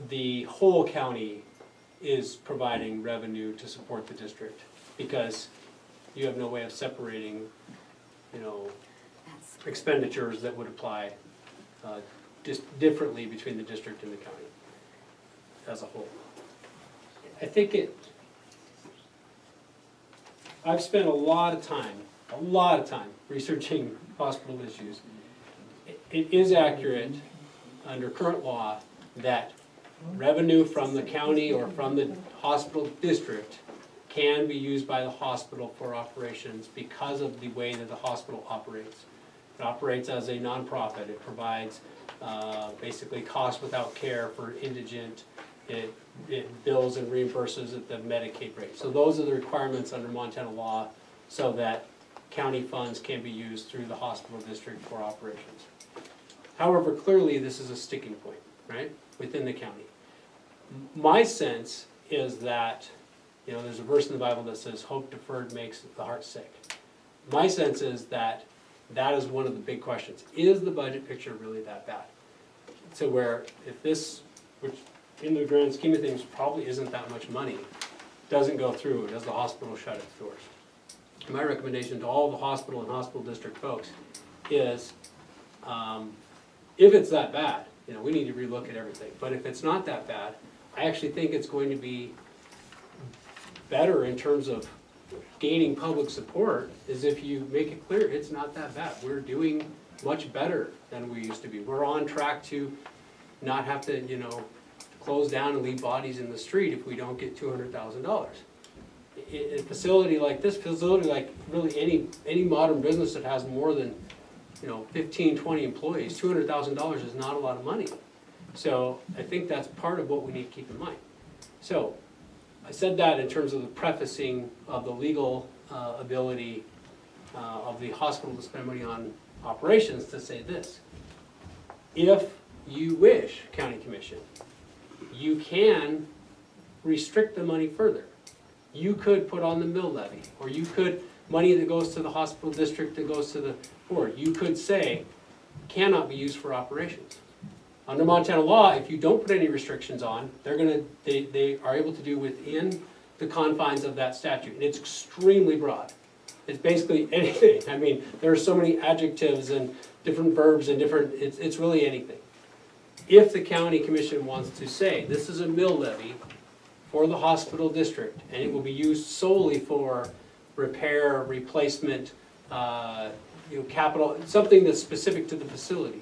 the whole county is providing revenue to support the district, because you have no way of separating, you know, expenditures that would apply just differently between the district and the county as a whole. I think I've spent a lot of time researching hospital issues. It is accurate under current law that revenue from the county or from the hospital district can be used by the hospital for operations because of the way that the hospital operates. It operates as a nonprofit. It provides basically cost without care for indigent. It bills and reimburses at the Medicaid rate. So those are the requirements under Montana law so that county funds can be used through the hospital district for operations. However, clearly this is a sticking point, right, within the county. My sense is that, you know, there's a verse in the Bible that says, hope deferred makes the heart sick. My sense is that that is one of the big questions. Is the budget picture really that bad? So where if this, which in the grand scheme of things probably isn't that much money, doesn't go through, does the hospital shut its doors? My recommendation to all the hospital and hospital district folks is, if it's that bad, you know, we need to relook at everything. But if it's not that bad, I actually think it's going to be better in terms of gaining public support is if you make it clear it's not that bad. We're doing much better than we used to be. We're on track to not have to, you know, close down and leave bodies in the street if we don't get $200,000. A facility like this, like really any modern business that has more than, you know, 15, 20 employees, $200,000 is not a lot of money. So I think that's part of what we need to keep in mind. So I said that in terms of the prefacing of the legal ability of the hospital to spend money on operations to say this. If you wish, County Commission, you can restrict the money further. You could put on the mill levy, or you could, money that goes to the hospital district that goes to the board, you could say cannot be used for operations. Under Montana law, if you don't put any restrictions on, they are able to do within the confines of that statute. And it's extremely broad. It's basically anything. I mean, there are so many adjectives and different verbs and different, it's really anything. If the county commission wants to say, this is a mill levy for the hospital district, and it will be used solely for repair, replacement, capital, something that's specific to the facility.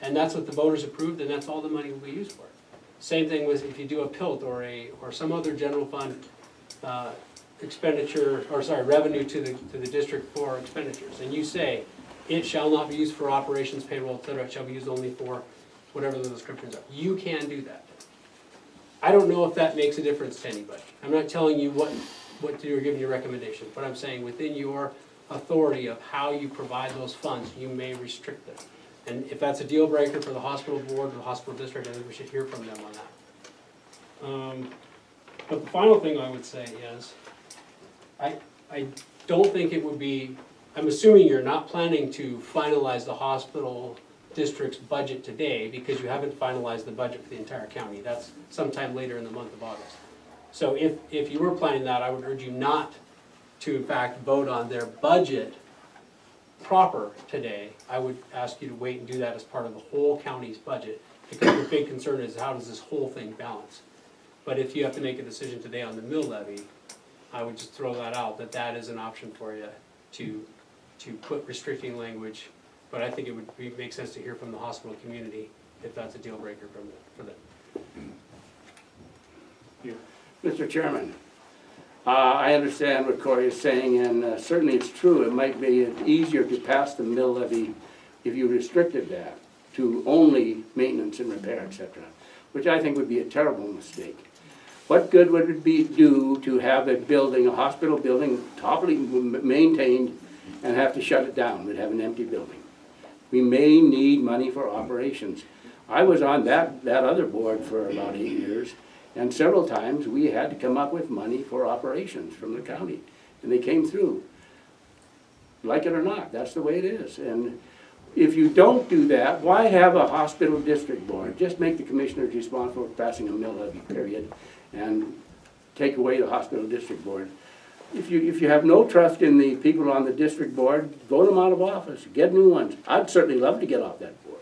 And that's what the voters approved, and that's all the money will be used for. Same thing with if you do a PILT or some other general fund revenue to the district for expenditures, and you say it shall not be used for operations, payroll, etc. It shall be used only for whatever the descriptions are. You can do that. I don't know if that makes a difference to anybody. I'm not telling you what to do or giving you a recommendation, but I'm saying within your authority of how you provide those funds, you may restrict them. And if that's a deal breaker for the hospital board or the hospital district, I think we should hear from them on that. But the final thing I would say is, I don't think it would be, I'm assuming you're not planning to finalize the hospital district's budget today because you haven't finalized the budget for the entire county. That's sometime later in the month of August. So if you were planning that, I would urge you not to in fact vote on their budget proper today. I would ask you to wait and do that as part of the whole county's budget, because the big concern is how does this whole thing balance. But if you have to make a decision today on the mill levy, I would just throw that out, that is an option for you to put restricting language. But I think it would make sense to hear from the hospital community if that's a deal breaker for them. Yeah. Mr. Chairman, I understand what Corey is saying, and certainly it's true. It might be easier to pass the mill levy if you restricted that to only maintenance and repair, etc., which I think would be a terrible mistake. What good would it do to have a building, a hospital building, properly maintained, and have to shut it down? We'd have an empty building. We may need money for operations. I was on that other board for about 8 years, and several times we had to come up with money for operations from the county, and they came through. Like it or not, that's the way it is. And if you don't do that, why have a hospital district board? Just make the commissioners responsible for passing a mill levy, period, and take away the hospital district board. If you have no trust in the people on the district board, vote them out of office, get new ones. I'd certainly love to get off that board,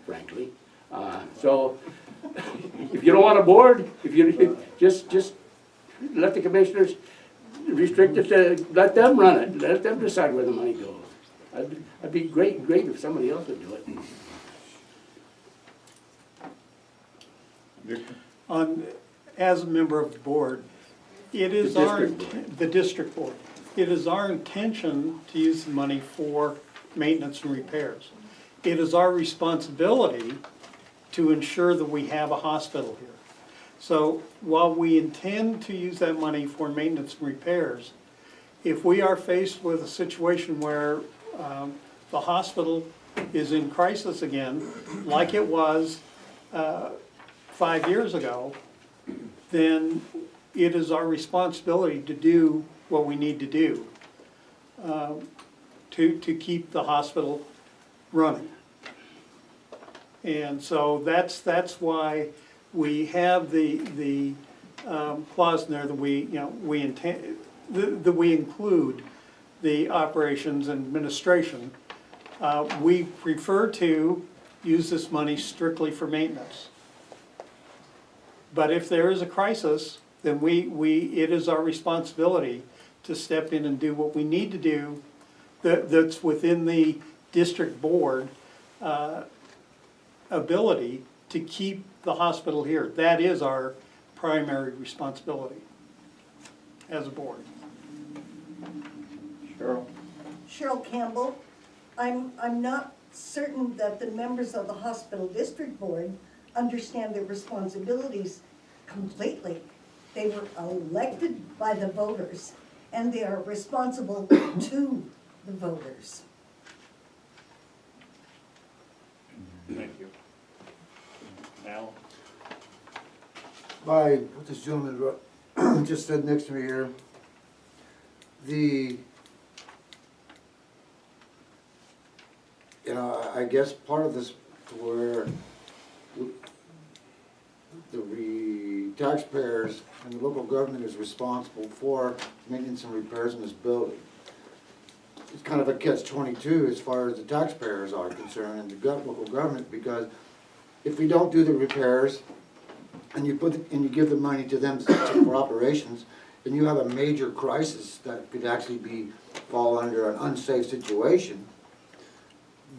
frankly. So, if you don't want a board, if you, just let the commissioners restrict it to, let them run it, let them decide where the money goes. I'd be great if somebody else would do it. As a member of the board, it is the district board. It is our intention to use the money for maintenance and repairs. It is our responsibility to ensure that we have a hospital here. So while we intend to use that money for maintenance and repairs, if we are faced with a situation where the hospital is in crisis again, like it was 5 years ago, then it is our responsibility to do what we need to do to keep the hospital running. And so that's why we have the clause in there that we intend that we include the operations and administration. We prefer to use this money strictly for maintenance. But if there is a crisis, then it is our responsibility to step in and do what we need to do that's within the district board ability to keep the hospital here. That is our primary responsibility as a board. Cheryl? Cheryl Campbell. I'm not certain that the members of the hospital district board understand their responsibilities completely. They were elected by the voters, and they are responsible to the voters. Thank you. Al? By what this gentleman just said next to me here, I guess part of this where the taxpayers and the local government is responsible for maintenance and repairs in this building. It's kind of a catch-22 as far as the taxpayers are concerned and the local government, because if we don't do the repairs and you give the money to them for operations, and you have a major crisis that could actually fall under an unsafe situation,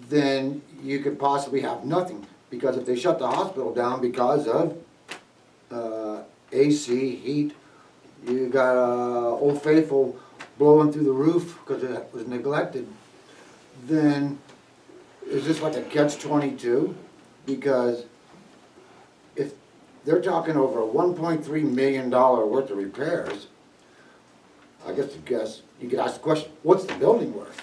then you could possibly have nothing. Because if they shut the hospital down because of AC, heat, you got Old Faithful blowing through the roof because it was neglected, then is this like a catch-22? Because if they're talking over $1.3 million worth of repairs, I guess you could ask the question, what's the building worth?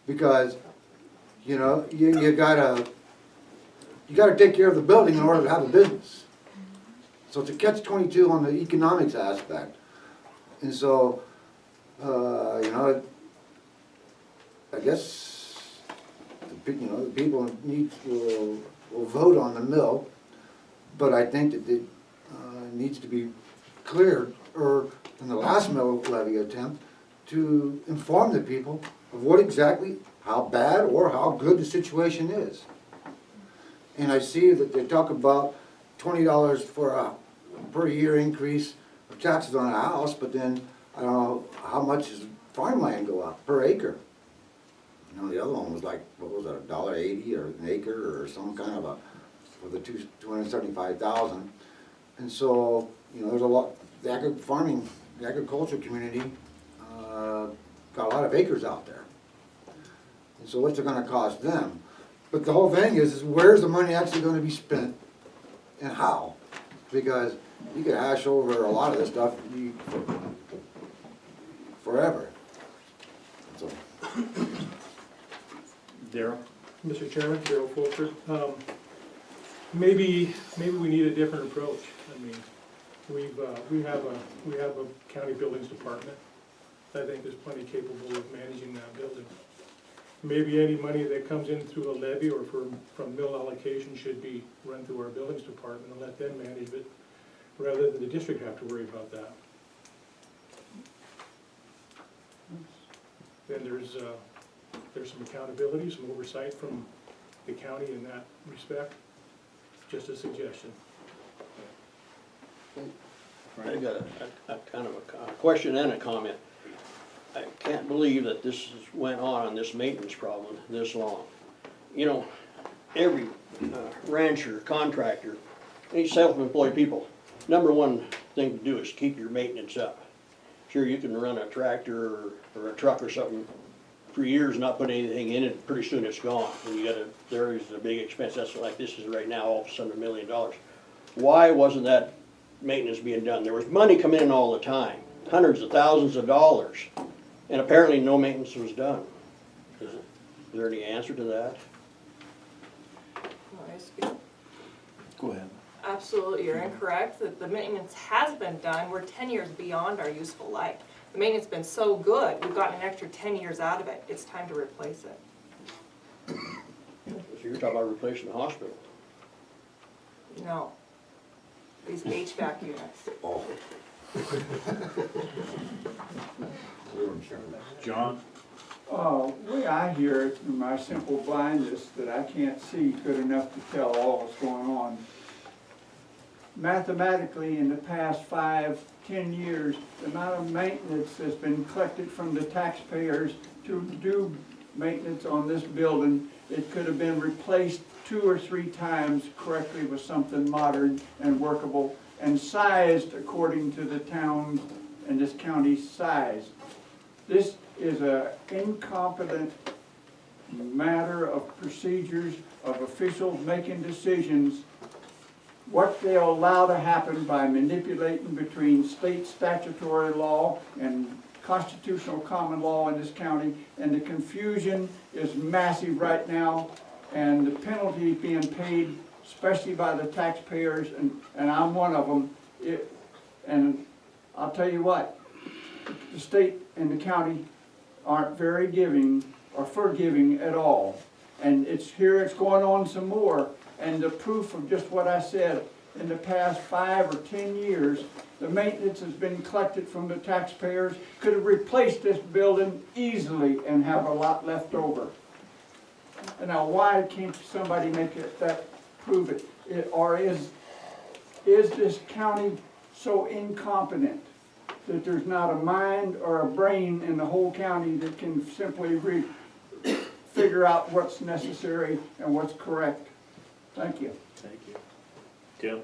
Because, you gotta take care of the building in order to have a business. So it's a catch-22 on the economics aspect. And so, I guess, the people will vote on the mill, but I think that it needs to be cleared, or in the last mill levy attempt, to inform the people of what exactly, how bad or how good the situation is. And I see that they talk about $20 for a per year increase of taxes on a house, but then I don't know how much does farmland go up per acre. The other one was like, what was it, $1.80 or an acre or some kind of for the 275,000. And so, there's a lot, the agriculture community got a lot of acres out there. And so what's it gonna cost them? But the whole thing is where's the money actually gonna be spent and how? Because you could hash over a lot of this stuff forever. So. Darrell? Mr. Chairman, Darrell Fulcher. Maybe we need a different approach. I mean, we have a county buildings department that I think is plenty capable of managing that building. maybe any money that comes in through a levy or from mill allocation should be run through our buildings department and let them manage it, rather than the district have to worry about that. Then there's some accountability, some oversight from the county in that respect. Just a suggestion. I got a kind of a question and a comment. I can't believe that went on this maintenance problem this long. You know, every rancher, contractor, any self-employed people, number one thing to do is keep your maintenance up. Sure, you can run a tractor or a truck or something for years and not put anything in it, pretty soon it's gone. And there is a big expense, that's like this is right now, all of a sudden $1 million. Why wasn't that maintenance being done? There was money coming in all the time, hundreds of thousands of dollars, and apparently no maintenance was done. Is there any answer to that? Want me to speak? Go ahead. Absolutely, you're incorrect, that the maintenance has been done, we're 10 years beyond our useful life. The maintenance has been so good, we've gotten an extra 10 years out of it, it's time to replace it. So you're talking about replacing the hospital. No. These HVAC units. Oh. John? Way I hear it, in my simple blindness, that I can't see good enough to tell all that's going on. Mathematically, in the past 5-10 years, the amount of maintenance that's been collected from the taxpayers to do maintenance on this building, it could have been replaced 2 or 3 times correctly with something modern and workable and sized according to the town and this county's size. This is an incompetent matter of procedures, of officials making decisions, what they'll allow to happen by manipulating between state statutory law and constitutional common law in this county, and the confusion is massive right now, and the penalty being paid, especially by the taxpayers, and I'm one of them. And I'll tell you what, the state and the county aren't very giving or forgiving at all. And it's going on some more. And the proof of just what I said, in the past 5 or 10 years, the maintenance has been collected from the taxpayers, could have replaced this building easily and have a lot left over. And now why can't somebody make that prove it? Or is this county so incompetent that there's not a mind or a brain in the whole county that can simply figure out what's necessary and what's correct? Thank you. Thank you. Tim?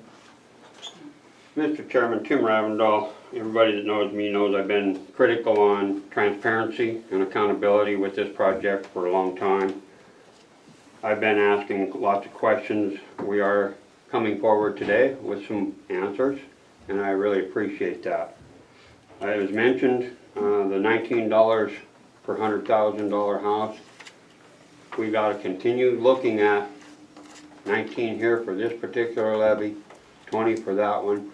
Mr. Chairman, Tim Ravendall, everybody that knows me knows I've been critical on transparency and accountability with this project for a long time. I've been asking lots of questions. We are coming forward today with some answers, and I really appreciate that. It was mentioned the $19 per $100,000 house. We got to continue looking at 19 here for this particular levy, 20 for that one.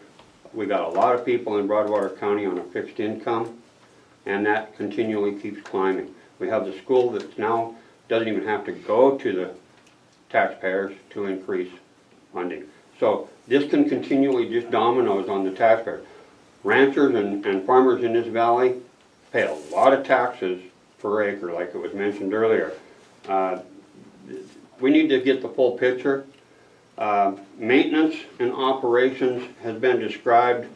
We got a lot of people in Broadwater County on a fixed income, and that continually keeps climbing. We have the school that now doesn't even have to go to the taxpayers to increase funding. So this can continually just dominoes on the taxpayers. Ranchers and farmers in this valley pay a lot of taxes per acre, like it was mentioned earlier. We need to get the full picture. Maintenance and operations has been described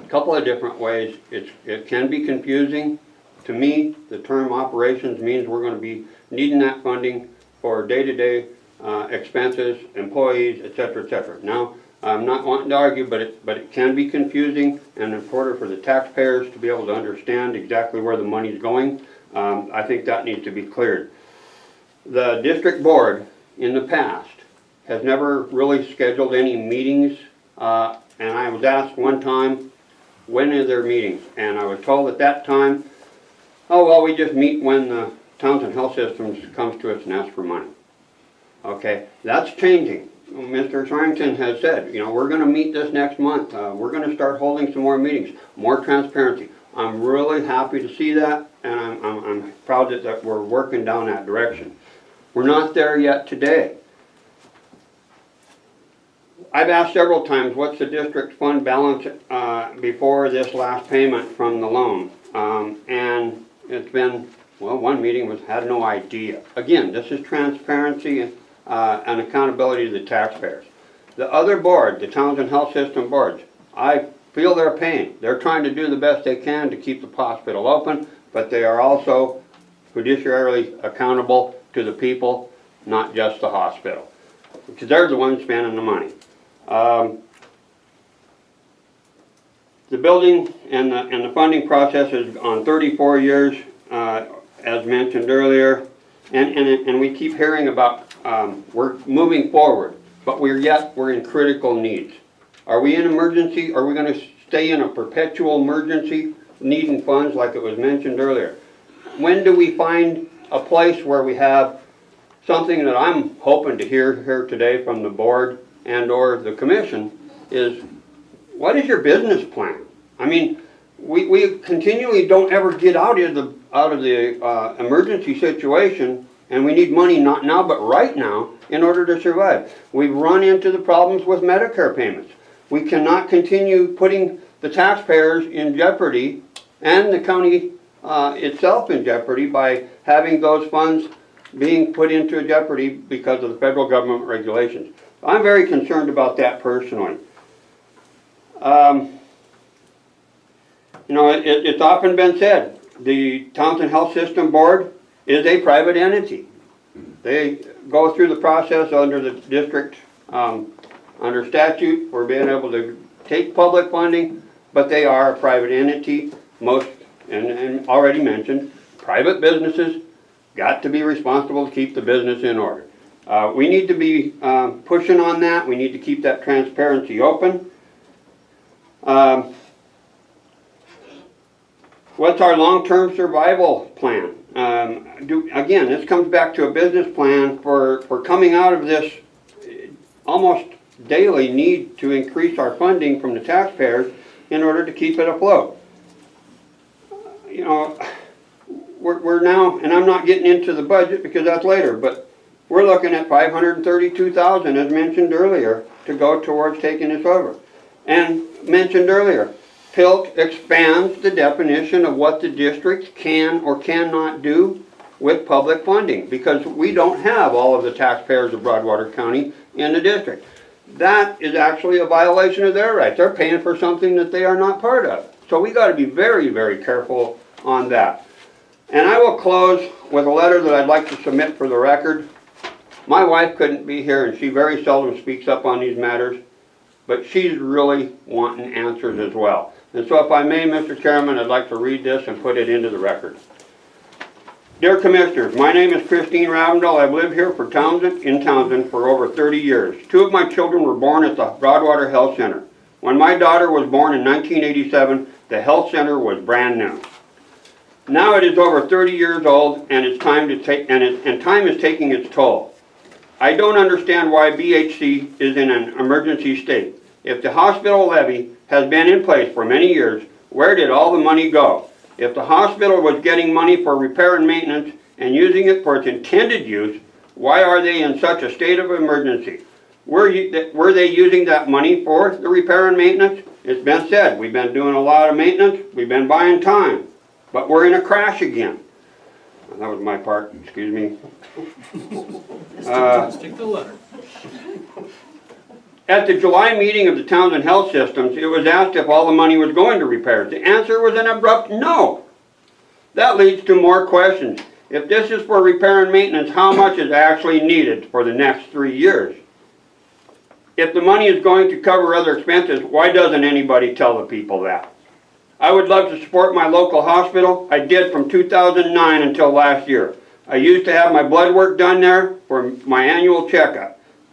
a couple of different ways. It can be confusing. To me, the term operations means we're going to be needing that funding for day-to-day expenses, employees, etc., etc. Now, I'm not wanting to argue, but it can be confusing, and in order for the taxpayers to be able to understand exactly where the money is going, I think that needs to be cleared. The district board in the past has never really scheduled any meetings, and I was asked one time, when are their meetings? And I was told at that time, oh well, we just meet when the Townsend Health Systems comes to us and asks for money. Okay, that's changing. Mr. Swearington has said, you know, we're going to meet this next month. We're going to start holding some more meetings, more transparency. I'm really happy to see that, and I'm proud that we're working down that direction. We're not there yet today. I've asked several times, what's the district fund balance before this last payment from the loan? And it's been, well, one meeting had no idea. Again, this is transparency and accountability to the taxpayers. The other board, the Townsend Health System boards, I feel their pain. They're trying to do the best they can to keep the hospital open, but they are also fiduciarily accountable to the people, not just the hospital, because they're the ones spending the money. The building and the funding process is on 34 years, as mentioned earlier, and we keep hearing about we're moving forward, but we're in critical needs. Are we in emergency? Are we going to stay in a perpetual emergency needing funds like it was mentioned earlier? When do we find a place where we have something that I'm hoping to hear here today from the board and or the commission is, what is your business plan? I mean, we continually don't ever get out of the emergency situation, and we need money not now but right now in order to survive. We've run into the problems with Medicare payments. We cannot continue putting the taxpayers in jeopardy and the county itself in jeopardy by having those funds being put into jeopardy because of the federal government regulations. I'm very concerned about that personally. You know, it's often been said, the Townsend Health System Board is a private entity. They go through the process under the district, under statute for being able to take public funding, but they are a private entity. Most, and already mentioned, private businesses got to be responsible to keep the business in order. We need to be pushing on that. We need to keep that transparency open. What's our long-term survival plan? Again, this comes back to a business plan for coming out of this almost daily need to increase our funding from the taxpayers in order to keep it afloat. You know, we're now, and I'm not getting into the budget because that's later, but we're looking at $532,000, as mentioned earlier, to go towards taking this over. And mentioned earlier, PILT expands the definition of what the district can or cannot do with public funding, because we don't have all of the taxpayers of Broadwater County in the district. That is actually a violation of their rights. They're paying for something that they are not part of. So we got to be very, very careful on that. And I will close with a letter that I'd like to submit for the record. My wife couldn't be here, and she very seldom speaks up on these matters, but she's really wanting answers as well. And so if I may, Mr. Chairman, I'd like to read this and put it into the record. Dear Commissioners, my name is Christine Ravendall. I've lived here in Townsend for over 30 years. 2 of my children were born at the Broadwater Health Center. When my daughter was born in 1987, the health center was brand new. Now it is over 30 years old, and it's time to take, and time is taking its toll. I don't understand why BHC is in an emergency state. If the hospital levy has been in place for many years, where did all the money go? If the hospital was getting money for repair and maintenance and using it for its intended use, why are they in such a state of emergency? Were they using that money for the repair and maintenance? It's been said, we've been doing a lot of maintenance, we've been buying time, but we're in a crash again. That was my part, excuse me. Stick the letter. At the July meeting of the Townsend Health Systems, it was asked if all the money was going to repairs. The answer was an abrupt no. That leads to more questions. If this is for repair and maintenance, how much is actually needed for the next 3 years? If the money is going to cover other expenses, why doesn't anybody tell the people that? I would love to support my local hospital. I did from 2009 until last year. I used to have my blood work done there for my annual checkup.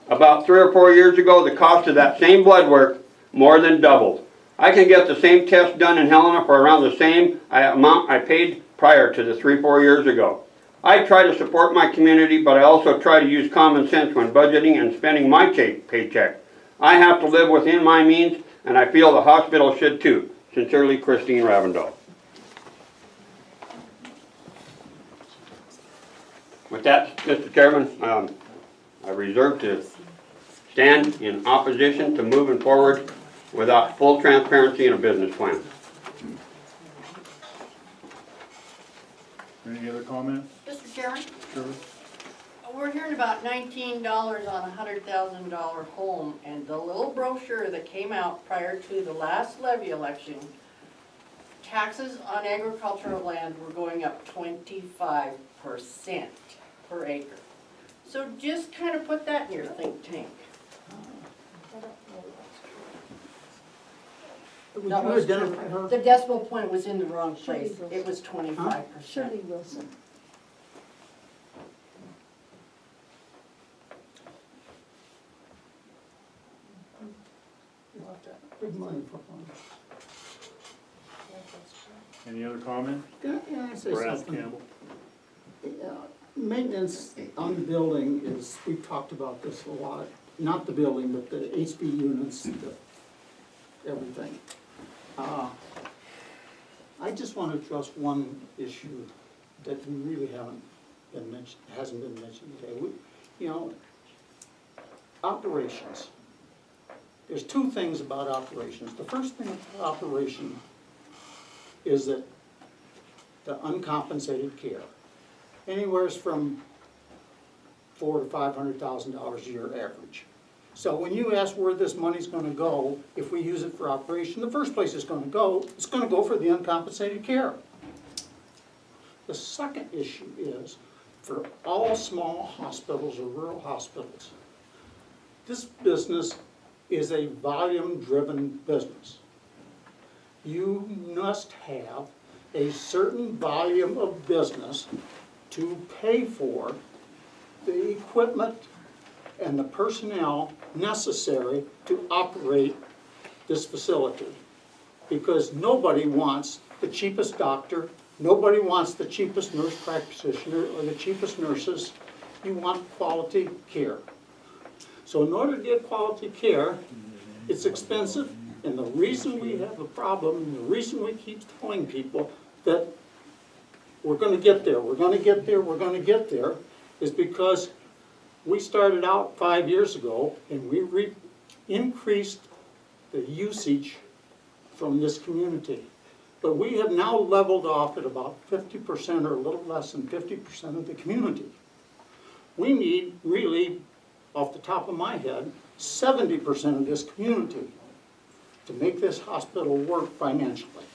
About 3 or 4 years ago, the cost of that same blood work more than doubled. I can get the same test done in Helena for around the same amount I paid prior to the 3 or 4 years ago. I try to support my community, but I also try to use common sense when budgeting and spending my paycheck. I have to live within my means, and I feel the hospital should too. Sincerely, Christine Ravendall. With that, Mr. Chairman, I reserve to stand in opposition to moving forward without full transparency in a business plan. Any other comments? Mr. Chairman, Sure. we're hearing about $19 on a $100,000 home, and the little brochure that came out prior to the last levy election, taxes on agricultural land were going up 25% per acre. So just kind of put that in your think tank. That was true. The decimal point was in the wrong place. It was 25%. Shirley Wilson. Big money for farmers. Any other comments? Can I say Brad something? Campbell? Maintenance on the building is, we've talked about this a lot, not the building, but the HV units, everything. I just want to address one issue that we really haven't been mentioned, hasn't been mentioned today. Operations. There's two things about operations. The first thing about operation is that the uncompensated care. Anywhere from $400,000 to $500,000 a year average. So when you ask where this money's gonna go, if we use it for operation, the first place it's gonna go for the uncompensated care. The second issue is, for all small hospitals or rural hospitals, this business is a volume-driven business. You must have a certain volume of business to pay for the equipment and the personnel necessary to operate this facility. Because nobody wants the cheapest doctor, nobody wants the cheapest nurse practitioner or the cheapest nurses. You want quality care. So in order to get quality care, it's expensive, and the reason we have a problem, and the reason we keep telling people that we're gonna get there, we're gonna get there, we're gonna get there, is because we started out 5 years ago and we increased the usage from this community. But we have now leveled off at about 50% or a little less than 50% of the community. We need really, off the top of my head, 70% of this community to make this hospital work financially.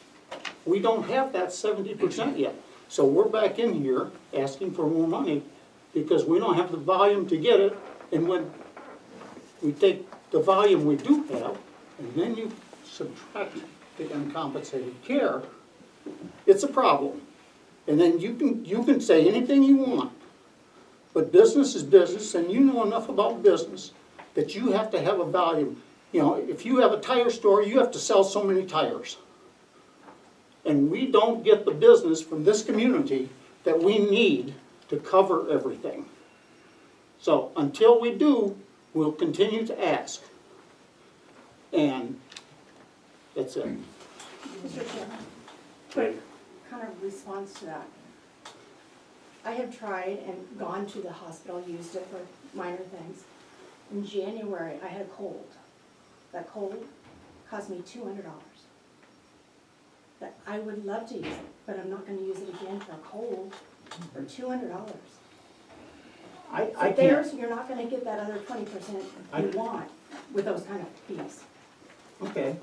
We don't have that 70% yet. So we're back in here asking for more money because we don't have the volume to get it. And when we take the volume we do have, and then you subtract the uncompensated care, it's a problem. And then you can say anything you want. But business is business, and you know enough about business that you have to have a volume. You know, if you have a tire store, you have to sell so many tires. And we don't get the business from this community that we need to cover everything. So until we do, we'll continue to ask. And that's it. Mr. Chairman, quick kind of response to that. I have tried and gone to the hospital, used it for minor things. In January, I had a cold. That cold cost me $200. That I would love to use it, but I'm not gonna use it again for a cold for $200. I There's, can't. you're not gonna get that other 20% you want with those kind of fees. Okay,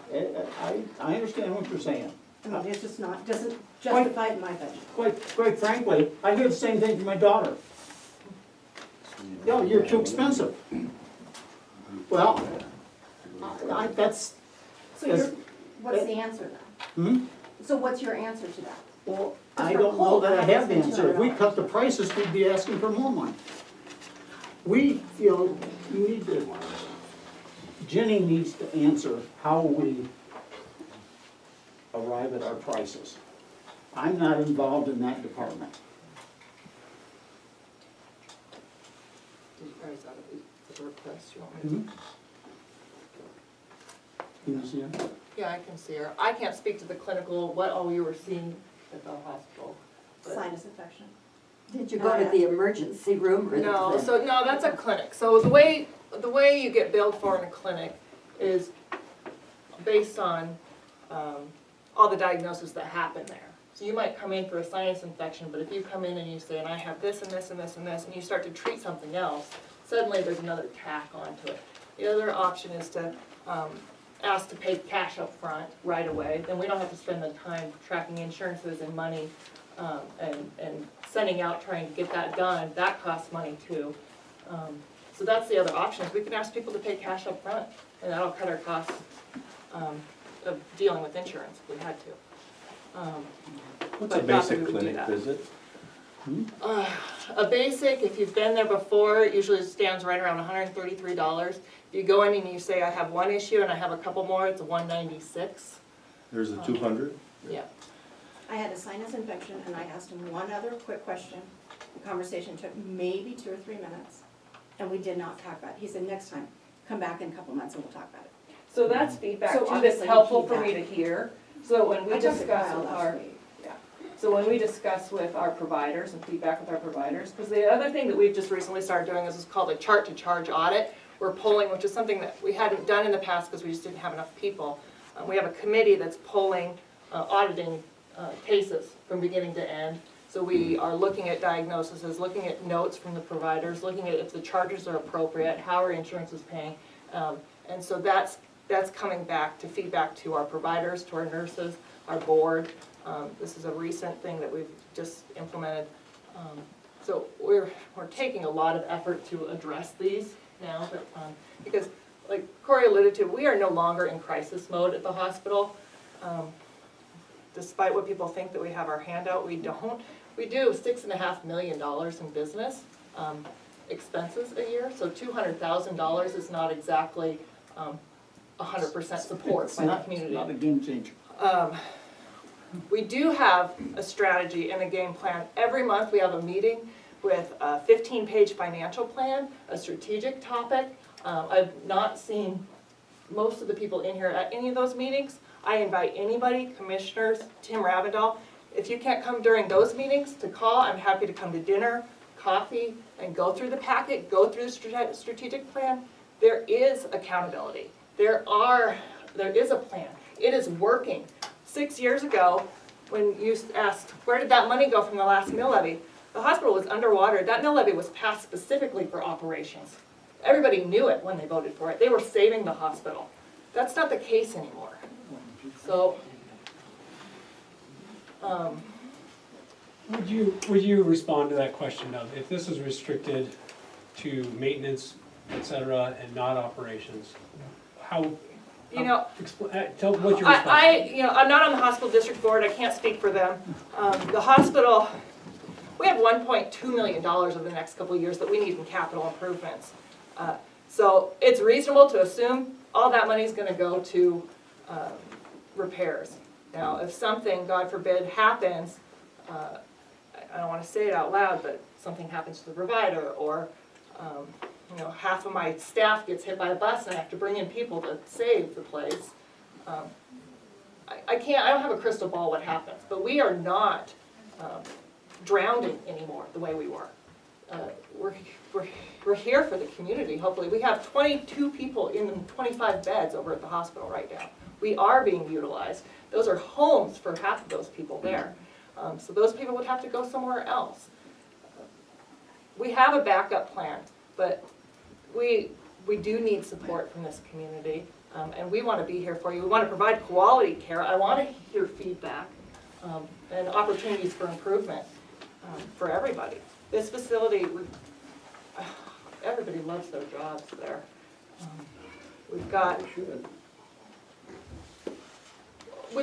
I understand what you're saying. I mean, it's just not, doesn't justify it in my budget. Quite frankly, I hear the same thing from my daughter. Yo, you're too expensive. Well, that's, So you're, what's the answer then? So what's your answer to that? well, I don't know that I have the answer. If we cut the prices, we'd be asking for more money. We, you need to, Jenny needs to answer how we arrive at our prices. I'm not involved in that department. Did you guys out of the request you want me to? You see it? Yeah, I can see her. I can't speak to the clinical, what all you were seeing at the hospital. but- Sinus infection. Did you go to the emergency room or the No, clinic? so, no, that's a clinic. So the way you get billed for in a clinic is based on, all the diagnoses that happen there. So you might come in for a sinus infection, but if you come in and you say, and I have this and this and this and this, and you start to treat something else, suddenly there's another tack onto it. The other option is to, ask to pay cash up front right away, then we don't have to spend the time tracking insurances and money, and sending out, trying to get that done, that costs money too. So that's the other option, is we can ask people to pay cash up front, and that'll cut our costs, of dealing with insurance if we had to. What's a But not that basic we would do clinic that. visit? A basic, if you've been there before, it usually stands right around $133. If you go in and you say, I have one issue and I have a couple more, it's $196. There's a 200? Yeah. I had a sinus infection and I asked him one other quick question. The conversation took maybe 2 or 3 minutes and we did not talk about it. He said, next time, come back in a couple months and we'll talk about it. So that's feedback So too, that's obviously helpful for feedback. me to hear. So when we I took the discuss file with last our, week. so when we discuss with our providers and feedback with our providers, because the other thing that we've just recently started doing is called a chart to charge audit. We're polling, which is something that we hadn't done in the past because we just didn't have enough people. We have a committee that's polling, auditing cases from beginning to end. So we are looking at diagnoses, looking at notes from the providers, looking at if the charges are appropriate, how our insurance is paying. And so that's coming back to feedback to our providers, to our nurses, our board. This is a recent thing that we've just implemented. So we're taking a lot of effort to address these now, but, because like Corey alluded to, we are no longer in crisis mode at the hospital. Despite what people think that we have our hand out, we don't. We do $6.5 million in business expenses a year, so $200,000 is not exactly 100% support by the community. Not a game changer. We do have a strategy and a game plan. Every month we have a meeting with a 15-page financial plan, a strategic topic. I've not seen most of the people in here at any of those meetings. I invite anybody, commissioners, Tim Ravendall. If you can't come during those meetings to call, I'm happy to come to dinner, coffee, and go through the packet, go through the strategic plan. There is accountability. There is a plan. It is working. 6 years ago, when you asked, where did that money go from the last mill levy? The hospital was underwater. That mill levy was passed specifically for operations. Everybody knew it when they voted for it. They were saving the hospital. That's not the case anymore. So, Would you respond to that question of, if this is restricted to maintenance, et cetera, and not operations, how? you know, Tell what your response is. I'm not on the hospital district board, I can't speak for them. The hospital, we have $1.2 million over the next couple of years that we need in capital improvements. So it's reasonable to assume all that money is gonna go to repairs. Now, if something, God forbid, happens, I don't wanna say it out loud, but something happens to the provider, or half of my staff gets hit by a bus and I have to bring in people to save the place. I don't have a crystal ball what happens, but we are not drowning anymore the way we were. We're here for the community, hopefully. We have 22 people in 25 beds over at the hospital right now. We are being utilized. Those are homes for half of those people there. So those people would have to go somewhere else. We have a backup plan, but we do need support from this community, and we want to be here for you. We want to provide quality care. I want to hear feedback and opportunities for improvement for everybody. This facility, everybody loves their jobs there. We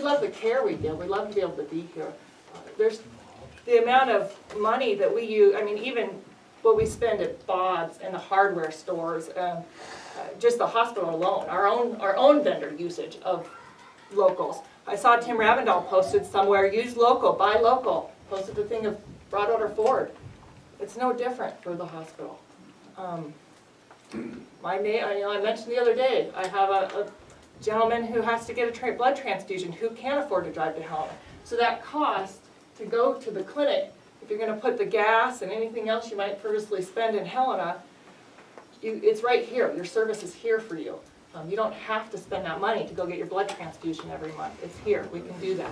love the care we give. We love to be able to be here. There's the amount of money that we use, even what we spend at Bob's and the hardware stores, just the hospital alone, our own vendor usage of locals. I saw Tim Ravendall posted somewhere, use local, buy local, posted the thing of Broadwater Ford. It's no different for the hospital. I mentioned the other day, I have a gentleman who has to get a blood transfusion who can't afford to drive to Helena. So that cost to go to the clinic if you're gonna put the gas and anything else you might previously spend in Helena, it's right here, your service is here for you. You don't have to spend that money to go get your blood transfusion every month, it's here, we can do that.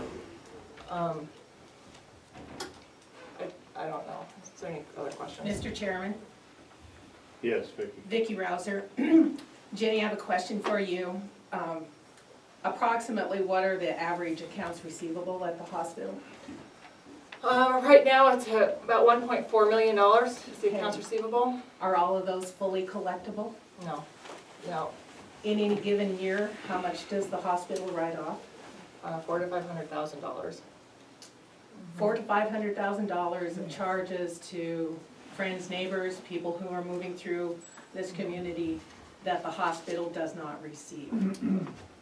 I don't know, is there any other questions? Mr. Chairman, Yes, Vicki. Vicki Rouser. Jenny, I have a question for you. Approximately what are the average accounts receivable at the hospital? Right now, it's at about $1.4 million, is the accounts receivable. Are all of those fully collectible? No, no, In any given year, how much does the hospital write off? $400,000 to $500,000. $400,000 to $500,000 of charges to friends, neighbors, people who are moving through this community that the hospital does not receive.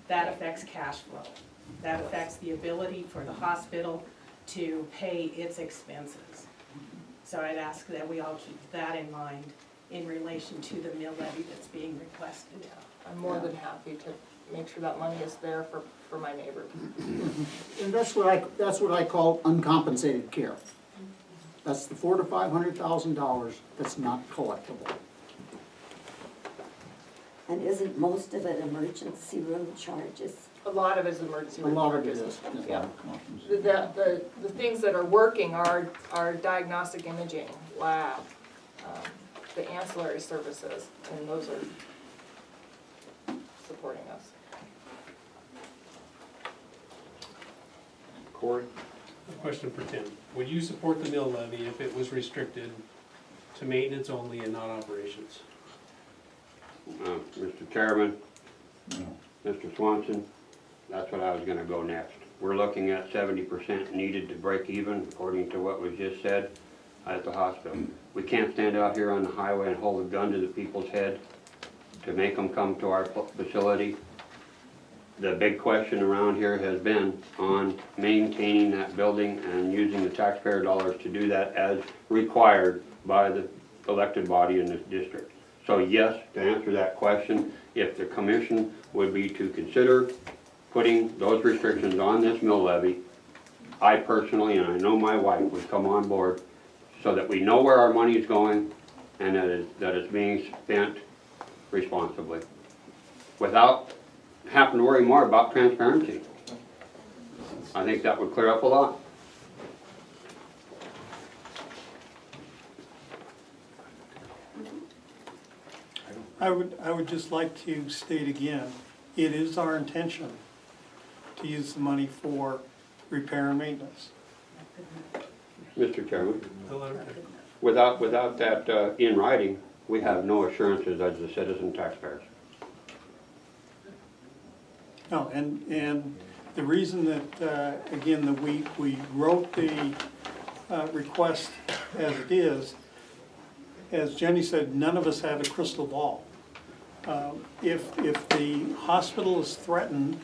That affects cash flow. That affects the ability for the hospital to pay its expenses. So I'd ask that we all keep that in mind in relation to the mill levy that's being requested. I'm more than happy to make sure that money is there for my neighbors. And that's what I call uncompensated care. That's the $400,000 to $500,000 that's not collectible. And isn't most of it emergency room charges? A lot of it is emergency room A lot of it charges. is. Yeah. The things that are working are diagnostic imaging, lab, the ancillary services, and those are supporting us. Corey? A question for Tim. Would you support the mill levy if it was restricted to maintenance only and not operations? Mr. Chairman, Mr. Swanson, that's what I was gonna go next. We're looking at 70% needed to break even, according to what was just said at the hospital. We can't stand out here on the highway and hold a gun to the people's head to make them come to our facility. The big question around here has been on maintaining that building and using the taxpayer dollars to do that as required by the elected body in this district. So yes, to answer that question, if the commission would be to consider putting those restrictions on this mill levy, I personally, and I know my wife, would come on board so that we know where our money is going and that it's being spent responsibly, without having to worry more about transparency. I think that would clear up a lot. I would just like to state again, it is our intention to use the money for repair and maintenance. Mr. Chairman, without that in writing, we have no assurances as the citizen taxpayers. No, and the reason that, again, that we wrote the request as it is, as Jenny said, none of us have a crystal ball. If the hospital is threatened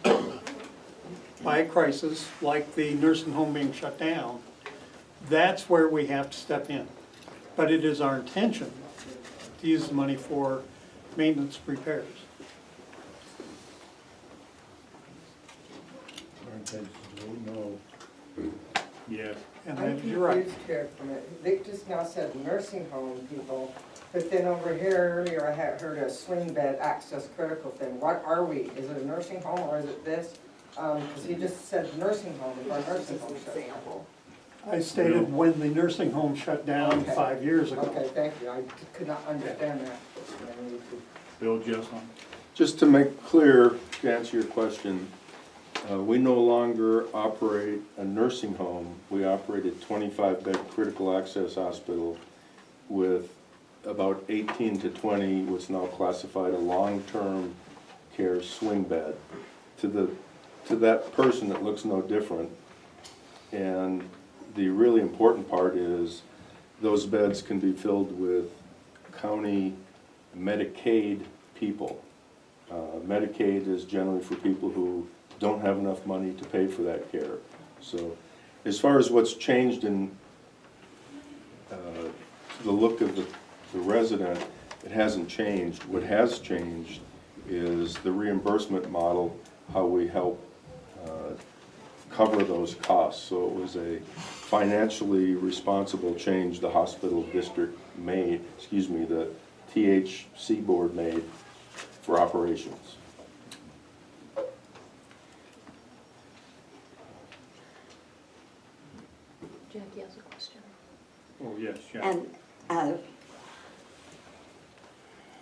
by a crisis, like the nursing home being shut down, that's where we have to step in. But it is our intention to use the money for maintenance repairs. Yes. And I'm that, you're right. confused here from it. Vic just now said nursing home people, but then over here earlier I had heard a swing bed access critical thing. What are we? Is it a nursing home or is it this? Because he just said nursing home, if our nursing home shut down. I stated when the nursing home shut down Okay. 5 years ago. Okay, thank you. I could not understand that. Bill Jesseln? Just to make clear, to answer your question, we no longer operate a nursing home. We operate a 25-bed critical access hospital with about 18 to 20 what's now classified a long-term care swing bed. To that person, it looks no different. And the really important part is those beds can be filled with county Medicaid people. Medicaid is generally for people who don't have enough money to pay for that care. So as far as what's changed in the look of the resident, it hasn't changed. What has changed is the reimbursement model, how we help cover those costs. So it was a financially responsible change the hospital district made, the THC board made for operations. Jackie has a question. Oh, yes, yeah. And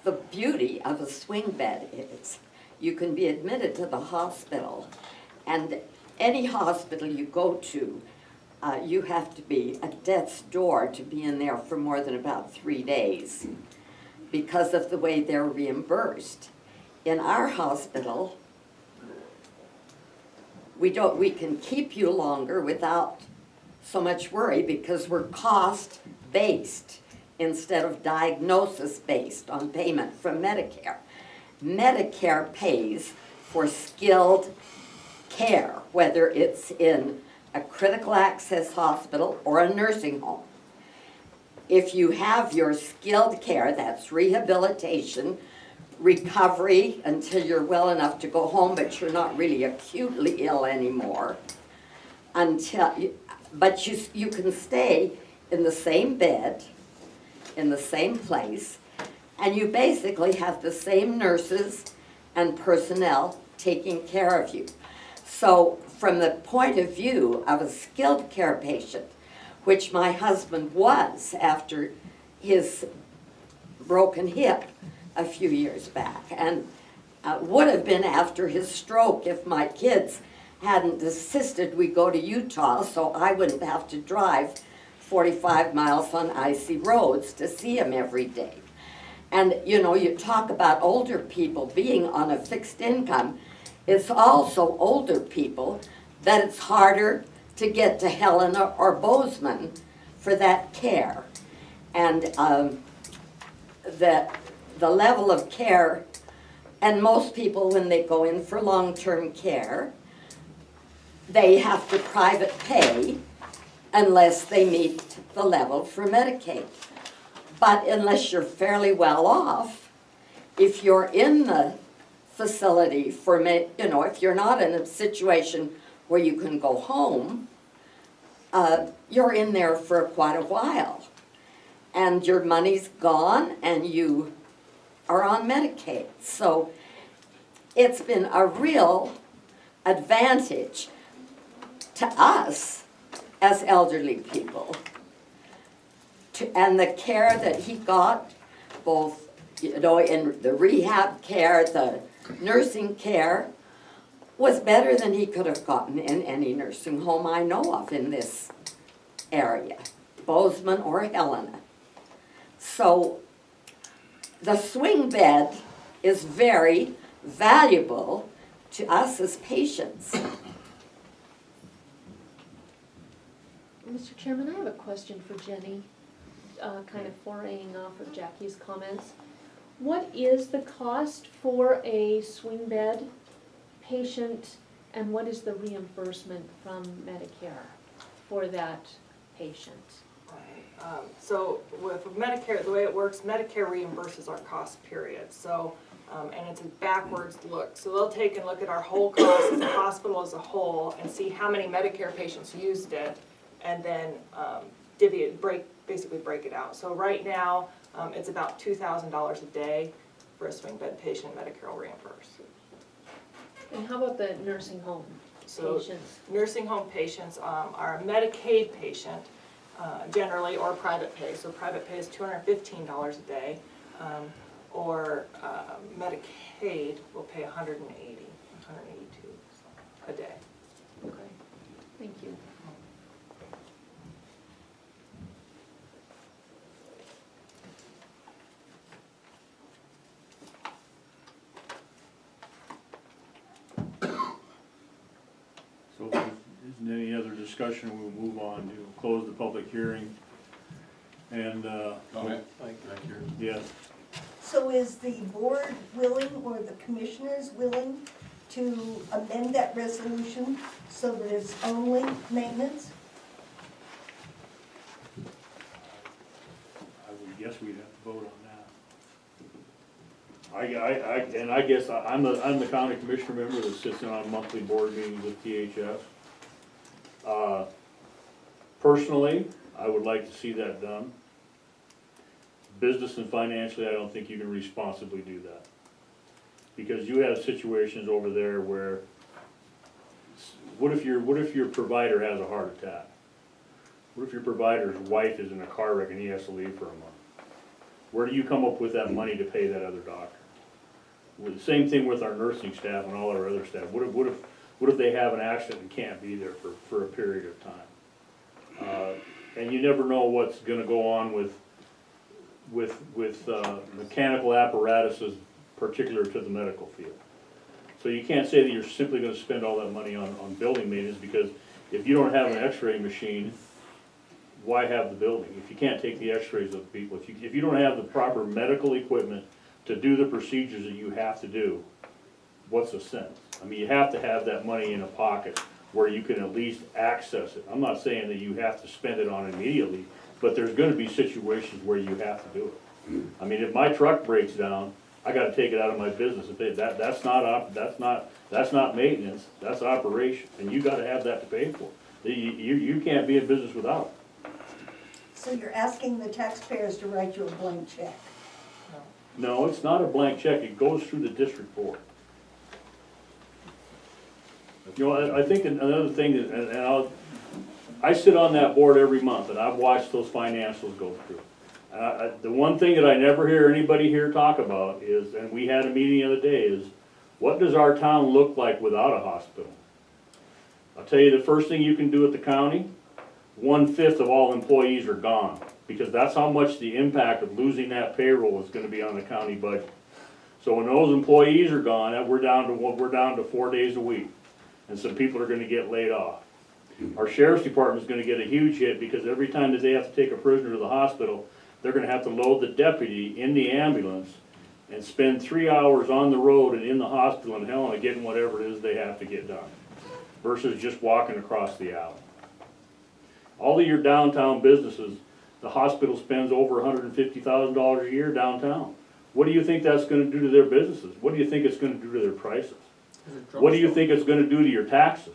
the beauty of a swing bed is you can be admitted to the hospital, and any hospital you go to, you have to be at death's door to be in there for more than about 3 days because of the way they're reimbursed. In our hospital, we can keep you longer without so much worry because we're cost-based instead of diagnosis-based on payment from Medicare. Medicare pays for skilled care, whether it's in a critical access hospital or a nursing home. If you have your skilled care, that's rehabilitation, recovery until you're well enough to go home, but you're not really acutely ill anymore, but you can stay in the same bed, in the same place, and you basically have the same nurses and personnel taking care of you. So from the point of view of a skilled care patient, which my husband was after his broken hip a few years back, and would have been after his stroke if my kids hadn't insisted we go to Utah so I wouldn't have to drive 45 miles on icy roads to see him every day. And you know, you talk about older people being on a fixed income. It's also older people that it's harder to get to Helena or Bozeman for that care. And the level of care, and most people when they go in for long-term care, they have to private pay unless they meet the level for Medicaid. But unless you're fairly well off, if you're in the facility for, if you're not in a situation where you can go home, you're in there for quite a while. And your money's gone and you are on Medicaid. So it's been a real advantage to us as elderly people. And the care that he got, both in the rehab care, the nursing care, was better than he could have gotten in any nursing home I know of in this area, Bozeman or Helena. So the swing bed is very valuable to us as patients. Mr. Chairman, I have a question for Jenny, kind of foraying off of Jackie's comments. What is the cost for a swing bed patient, and what is the reimbursement from Medicare for that patient? So with Medicare, the way it works, Medicare reimburses our cost period. So, and it's a backwards look. So they'll take and look at our whole cost as a hospital as a whole and see how many Medicare patients used it, and then basically break it out. So right now, it's about $2,000 a day for a swing bed patient. Medicare will reimburse. And how about the nursing home patients? Nursing home patients are a Medicaid patient, generally, or private pay. So private pay is $215 a day, or Medicaid will pay $182 a day. Okay, thank you. So if there isn't any other discussion, we'll move on to close the public hearing. And, yes, So is the board willing, or the commissioners willing, to amend that resolution so that it's only maintenance? I would guess we'd have to vote on that. I guess I'm the county commissioner member that sits in on monthly board meetings with THS. Personally, I would like to see that done. Business and financially, I don't think you can responsibly do that. Because you have situations over there where, what if your provider has a heart attack? What if your provider's wife is in a car wreck and he has to leave for a month? Where do you come up with that money to pay that other doctor? Well, the same thing with our nursing staff and all our other staff. What if they have an accident and can't be there for a period of time? And you never know what's gonna go on with mechanical apparatuses particular to the medical field. So you can't say that you're simply gonna spend all that money on building maintenance, because if you don't have an x-ray machine, why have the building? If you can't take the x-rays of people, if you don't have the proper medical equipment to do the procedures that you have to do, what's the sense? I mean, you have to have that money in a pocket where you can at least access it. I'm not saying that you have to spend it on immediately, but there's gonna be situations where you have to do it. I mean, if my truck breaks down, I gotta take it out of my business. That's not maintenance, that's operation, and you gotta have that to pay for. You can't be in business without it. So you're asking the taxpayers to write you a blank check? No, it's not a blank check, it goes through the district board. You know, I think another thing is, I sit on that board every month, and I've watched those financials go through. The one thing that I never hear anybody here talk about is, and we had a meeting the other day, is what does our town look like without a hospital? I'll tell you the first thing you can do at the county, 1/5 of all employees are gone, because that's how much the impact of losing that payroll is gonna be on the county budget. So when those employees are gone, we're down to 4 days a week, and some people are gonna get laid off. Our sheriff's department is gonna get a huge hit, because every time that they have to take a prisoner to the hospital, they're gonna have to load the deputy in the ambulance and spend 3 hours on the road and in the hospital in Helena getting whatever it is they have to get done, versus just walking across the alley. All of your downtown businesses, the hospital spends over $150,000 a year downtown. What do you think that's gonna do to their businesses? What do you think it's gonna do to their prices? What do you think it's gonna do to your taxes?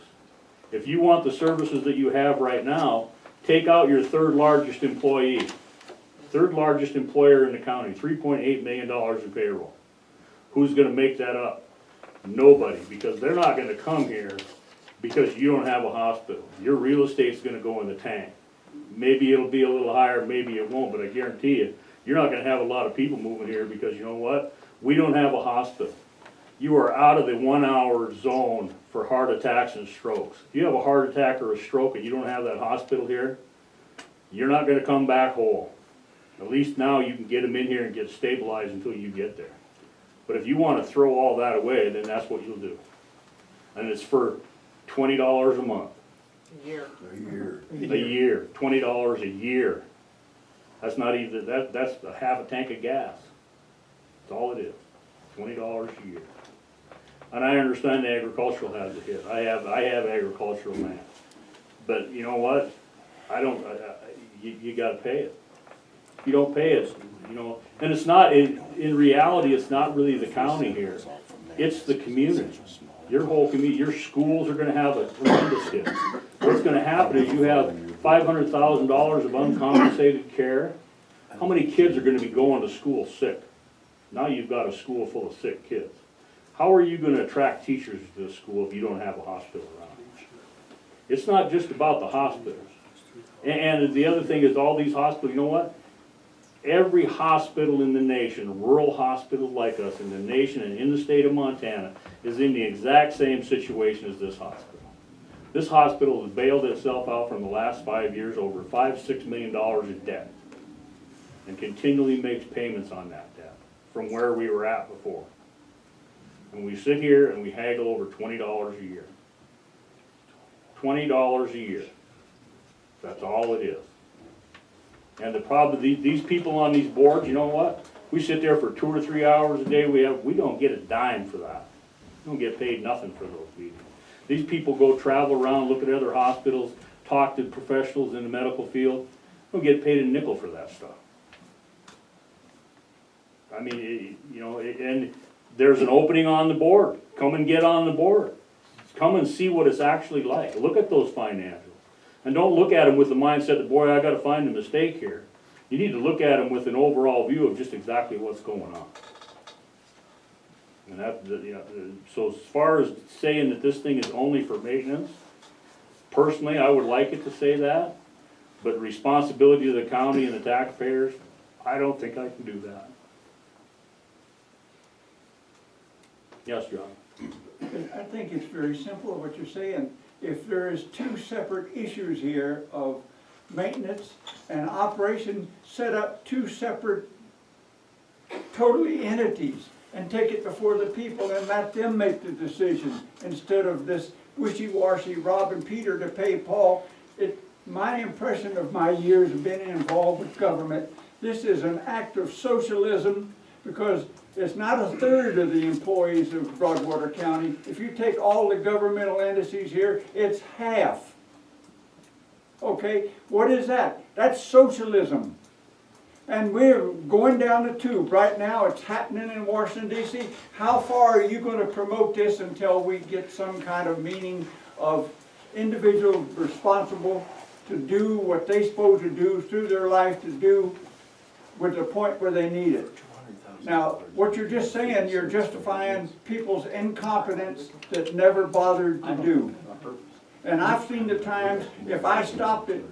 If you want the services that you have right now, take out your third largest employee. Third largest employer in the county, $3.8 million in payroll. Who's gonna make that up? Nobody, because they're not gonna come here because you don't have a hospital. Your real estate's gonna go in the tank. Maybe it'll be a little higher, maybe it won't, but I guarantee you, you're not gonna have a lot of people moving here, because you know what? We don't have a hospital. You are out of the 1 hour zone for heart attacks and strokes. If you have a heart attack or a stroke and you don't have that hospital here, you're not gonna come back whole. At least now you can get them in here and get stabilized until you get there. But if you wanna throw all that away, then that's what you'll do. And it's for $20 a month. A year. A year, $20 a year. That's not even, that's a half a tank of gas. That's all it is, $20 a year. And I understand the agricultural has a hit. I have agricultural land. But you know what? You gotta pay it. If you don't pay it, you know, and it's not, in reality, it's not really the county here. It's the community. Your whole community, your schools are gonna have a tremendous hit. What's gonna happen is you have $500,000 of uncompensated care. How many kids are gonna be going to school sick? Now you've got a school full of sick kids. How are you gonna attract teachers to the school if you don't have a hospital around? It's not just about the hospitals. And the other thing is, all these hospitals, you know what? Every hospital in the nation, rural hospital like us in the nation and in the state of Montana, is in the exact same situation as this hospital. This hospital has bailed itself out from the last 5 years over $5-6 million in debt, and continually makes payments on that debt from where we were at before. And we sit here and we haggle over $20 a year. $20 a year. That's all it is. And the problem, these people on these boards, you know what? We sit there for 2 or 3 hours a day, we don't get a dime for that. We don't get paid nothing for those meetings. These people go travel around, look at other hospitals, talk to professionals in the medical field. Don't get paid a nickel for that stuff. I mean, you know, and there's an opening on the board. Come and get on the board. Come and see what it's actually like. Look at those financials. And don't look at them with the mindset that, boy, I gotta find a mistake here. You need to look at them with an overall view of just exactly what's going on. And that, you know, so as far as saying that this thing is only for maintenance, personally, I would like it to say that, but responsibility of the county and the taxpayers, I don't think I can do that. Yes, John? I think it's very simple what you're saying. If there is two separate issues here of maintenance and operation, set up two separate totally entities and take it before the people and let them make the decision instead of this wishy-washy robbing Peter to pay Paul. My impression of my years of being involved with government, this is an act of socialism because it's not a third of the employees of Broadwater County. If you take all the governmental entities here, it's half. Okay, what is that? That's socialism. And we're going down the tube. Right now, it's happening in Washington, D.C. How far are you going to promote this until we get some kind of meaning of individuals responsible to do what they're supposed to do through their life to do with the point where they need it? Now, what you're just saying, you're justifying people's incompetence that never bothered to do. And I've seen the times, if I stopped at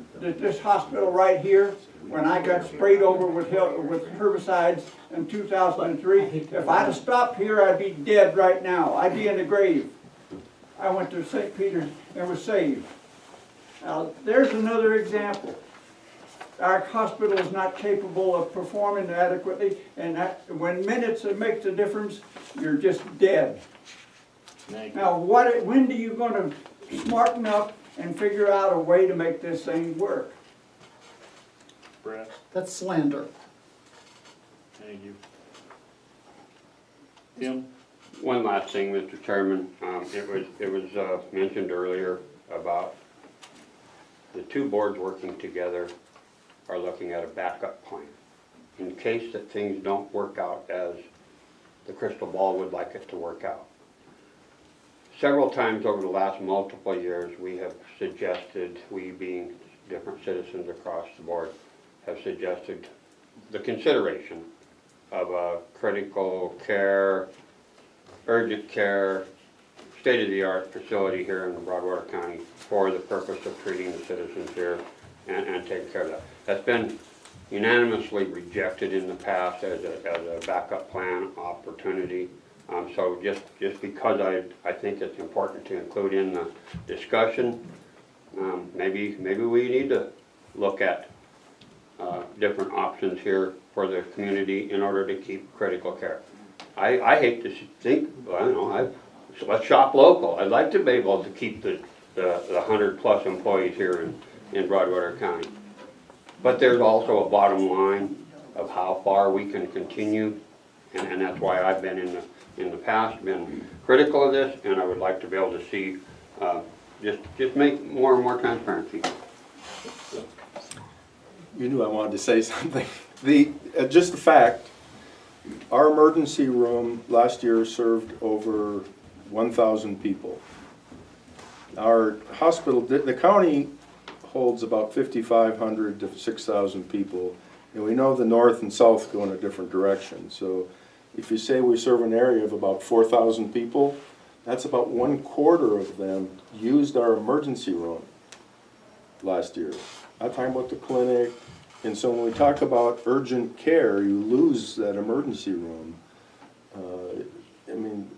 this hospital right here, when I got sprayed over with herbicides in 2003, if I'd have stopped here, I'd be dead right now. I'd be in the grave. I went to St. Peter's and was saved. Now, there's another example. Our hospital is not capable of performing adequately, and when minutes it makes a difference, you're just dead. Now, when are you going to smarten up and figure out a way to make this thing work? Brett? That's slander. Thank you. Tim? One last thing, Mr. Chairman. It was mentioned earlier about the two boards working together are looking at a backup plan in case that things don't work out as the crystal ball would like it to work out. Several times over the last multiple years, we have suggested, we being different citizens across the board, have suggested the consideration of a critical care, urgent care, state-of-the-art facility here in Broadwater County for the purpose of treating the citizens here and taking care of that. That's been unanimously rejected in the past as a backup plan opportunity. So just because I think it's important to include in the discussion, maybe we need to look at different options here for the community in order to keep critical care. I hate to think, I don't know, let's shop local. I'd like to be able to keep the 100+ employees here in Broadwater County. But there's also a bottom line of how far we can continue, and that's why I've been in the past been critical of this, and I would like to be able to see just make more and more transparency. You knew I wanted to say something. Just the fact, our emergency room last year served over 1,000 people. Our hospital, the county holds about 5,500 to 6,000 people, and we know the north and south go in a different direction. So if you say we serve an area of about 4,000 people, that's about 1/4 of them used our emergency room last year. I'm talking about the clinic, and so when we talk about urgent care, you lose that emergency room. I mean,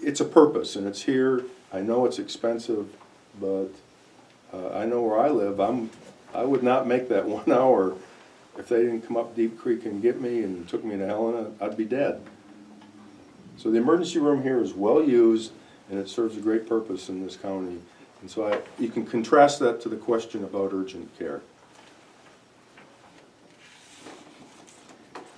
it's a purpose, and it's here. I know it's expensive, but I know where I live. I would not make that 1 hour. If they didn't come up Deep Creek and get me and took me to Helena, I'd be dead. So the emergency room here is well used, and it serves a great purpose in this county. And so you can contrast that to the question about urgent care.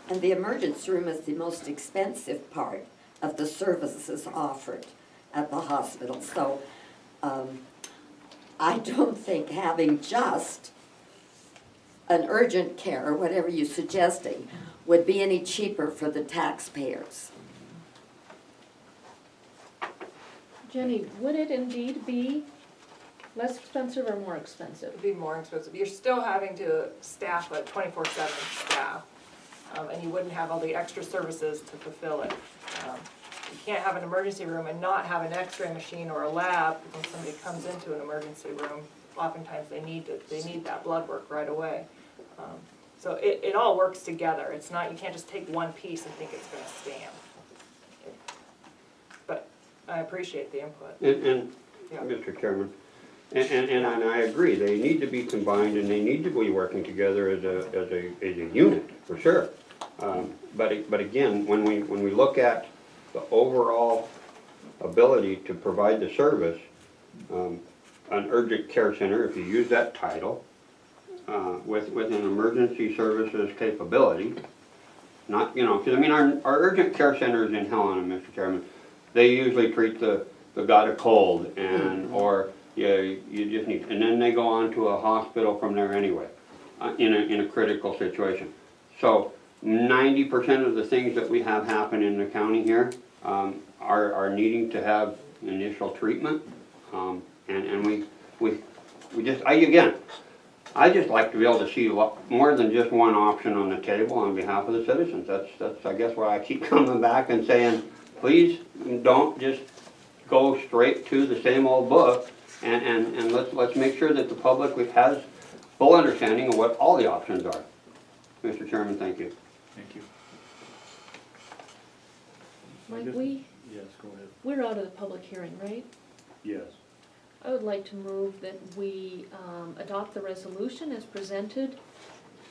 And the emergency room is the most expensive part of the services offered at the hospital. So I don't think having just an urgent care, or whatever you're suggesting, would be any cheaper for the taxpayers. Jenny, would it indeed be Less expensive or more expensive? It'd be more expensive. You're still having to staff a 24/7 staff, and you wouldn't have all the extra services to fulfill it. You can't have an emergency room and not have an x-ray machine or a lab when somebody comes into an emergency room. Oftentimes they need that blood work right away. So it all works together. It's not, you can't just take one piece and think it's gonna stand. But I appreciate the input. And, Yeah. Mr. Chairman, and I agree, they need to be combined and they need to be working together as a unit, for sure. But again, when we look at the overall ability to provide the service, an urgent care center, if you use that title, with an emergency services capability, not, you know, because I mean, our urgent care centers in Helena, Mr. Chairman, they usually treat the got a cold and, or, yeah, you just need, and then they go on to a hospital from there anyway, in a critical situation. So 90% of the things that we have happen in the county here, are needing to have initial treatment. And we just, I just like to be able to see more than just one option on the table on behalf of the citizens. That's I guess why I keep coming back and saying, please don't just go straight to the same old book, and let's make sure that the public has full understanding of what all the options are. Mr. Chairman, thank you. Thank you. Mike, Yes, go ahead. we're out of the public hearing, right? Yes. I would like to move that we adopt the resolution as presented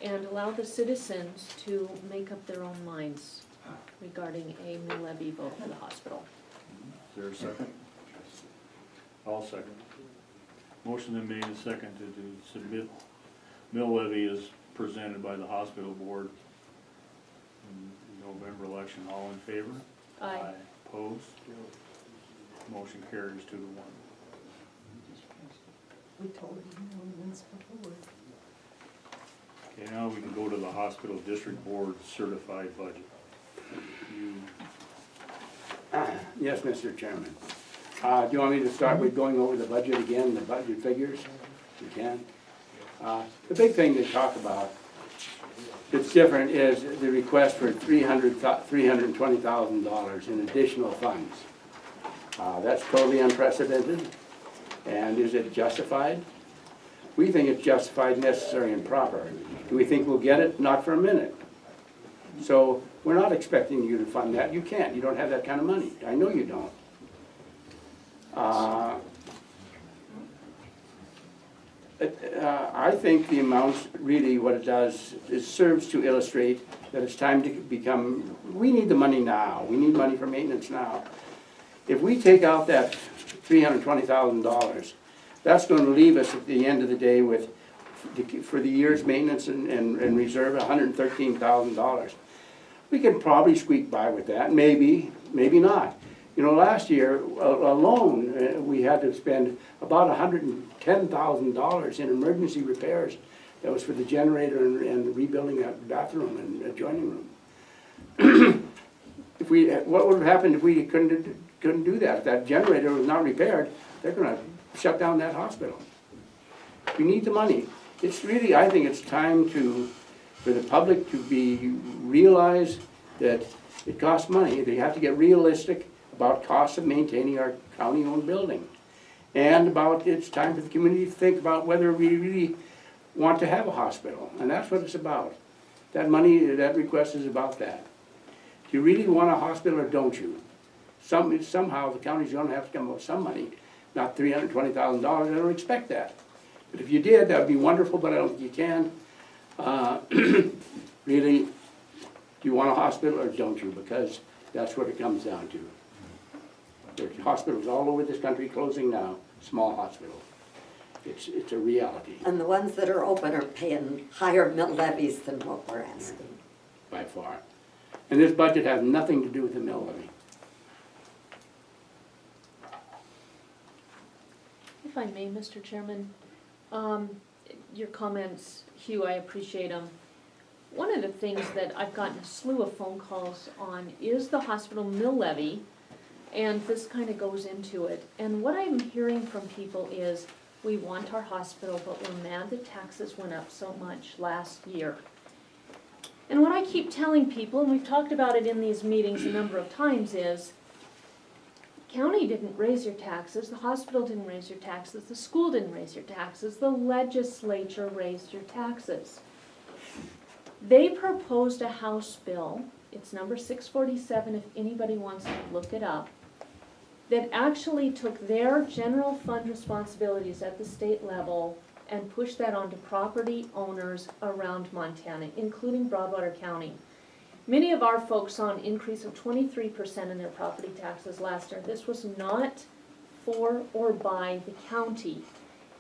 and allow the citizens to make up their own minds regarding a mill levy vote for the hospital. Is there a second? I'll second. Motion been made and seconded to submit mill levy as presented by the hospital board in November election. All in favor? Aye. Opposed? Motion carries 2-1. We told you once before. Okay, now we can go to the hospital district board certified budget. Yes, Mr. Chairman. Do you want me to start with going over the budget again, the budget figures? We can. The big thing to talk about that's different is the request for $320,000 in additional funds. That's totally unprecedented. And is it justified? We think it's justified, necessary, and proper. Do we think we'll get it? Not for a minute. So we're not expecting you to fund that. You can't. You don't have that kind of money. I know you don't. I think the amounts, really what it does is serves to illustrate that it's time to become, we need the money now. We need money for maintenance now. If we take out that $320,000, that's going to leave us at the end of the day with, for the year's maintenance and reserve, $113,000. We can probably squeak by with that, maybe, maybe not. You know, last year alone, we had to spend about $110,000 in emergency repairs. That was for the generator and rebuilding that bathroom and adjoining room. What would have happened if we couldn't do that? If that generator was not repaired, they're going to shut down that hospital. We need the money. It's really, I think it's time for the public to realize that it costs money. They have to get realistic about costs of maintaining our county-owned building. And about, it's time for the community to think about whether we really want to have a hospital. And that's what it's about. That money, that request is about that. Do you really want a hospital or don't you? Somehow the county's gonna have to come up with some money, not $320,000, I don't expect that. But if you did, that would be wonderful, but I don't think you can. Really, do you want a hospital or don't you? Because that's what it comes down to. There's hospitals all over this country closing now, small hospitals. It's a reality. And the ones that are open are paying higher mill levies than what we're asking. By far. And this budget has nothing to do with the mill levy. If I may, Mr. Chairman, your comments, Hugh, I appreciate them. One of the things that I've gotten a slew of phone calls on is the hospital mill levy, and this kind of goes into it. And what I'm hearing from people is, We want our hospital, but we're mad that taxes went up so much last year. And what I keep telling people, and we've talked about it in these meetings a number of times, is county didn't raise your taxes, the hospital didn't raise your taxes, the school didn't raise your taxes, the legislature raised your taxes. They proposed a House bill, it's number 647 if anybody wants to look it up, that actually took their general fund responsibilities at the state level and pushed that onto property owners around Montana, including Broadwater County. Many of our folks saw an increase of 23% in their property taxes last year. This was not for or by the county.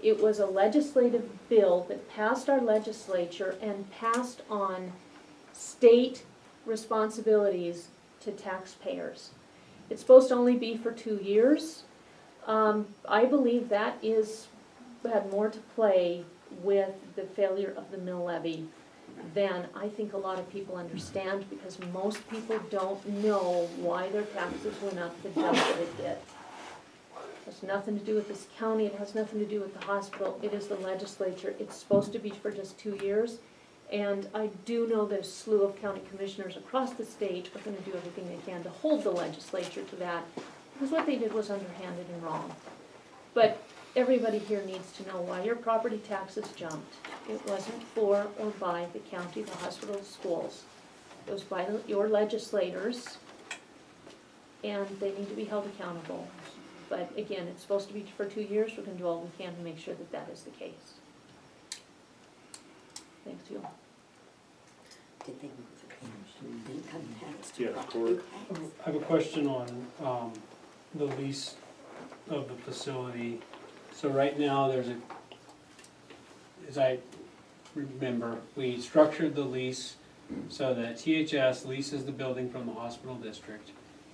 It was a legislative bill that passed our legislature and passed on state responsibilities to taxpayers. It's supposed to only be for 2 years. I believe that had more to play with the failure of the mill levy than I think a lot of people understand, because most people don't know why their taxes went up the jump that it did. It has nothing to do with this county, it has nothing to do with the hospital, it is the legislature. It's supposed to be for just 2 years. And I do know that a slew of county commissioners across the state are going to do everything they can to hold the legislature to that, because what they did was underhanded and wrong. But everybody here needs to know why your property taxes jumped. It wasn't for or by the county, the hospital, the schools. It was by your legislators, and they need to be held accountable. But again, it's supposed to be for 2 years. We're going to do all we can to make sure that that is the case. Thanks, you. Did they move the income tax to Yeah, property Court. tax? I have a question on the lease of the facility. So right now, as I remember, we structured the lease so that THS leases the building from the hospital district,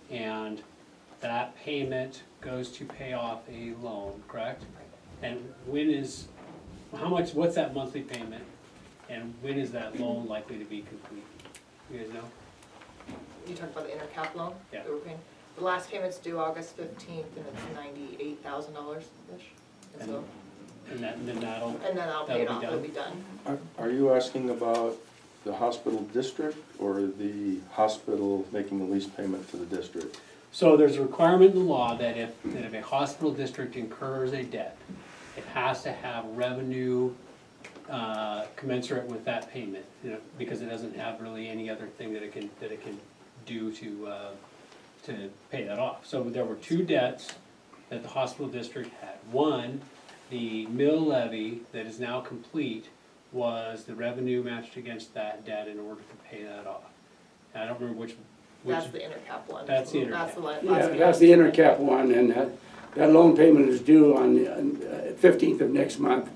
and that payment goes to pay off a loan, correct? And what's that monthly payment? And when is that loan likely to be complete? You guys know? You talked about the intercap loan? Yeah. That we're paying. The last payment's due August 15th, and it's $98,000-ish. And so, And then that'll pay it be off, done? it'll be done. Are you asking about the hospital district or the hospital making a lease payment to the district? So there's a requirement in the law that if a hospital district incurs a debt, it has to have revenue commensurate with that payment, because it doesn't have really any other thing that it can do to pay that off. So there were 2 debts that the hospital district had. One, the mill levy that is now complete, was the revenue matched against that debt in order to pay that off. And I don't remember which. That's the intercap one. That's the intercap. That's the last Yeah, payment. that's the intercap one, and that loan payment is due on the 15th of next month.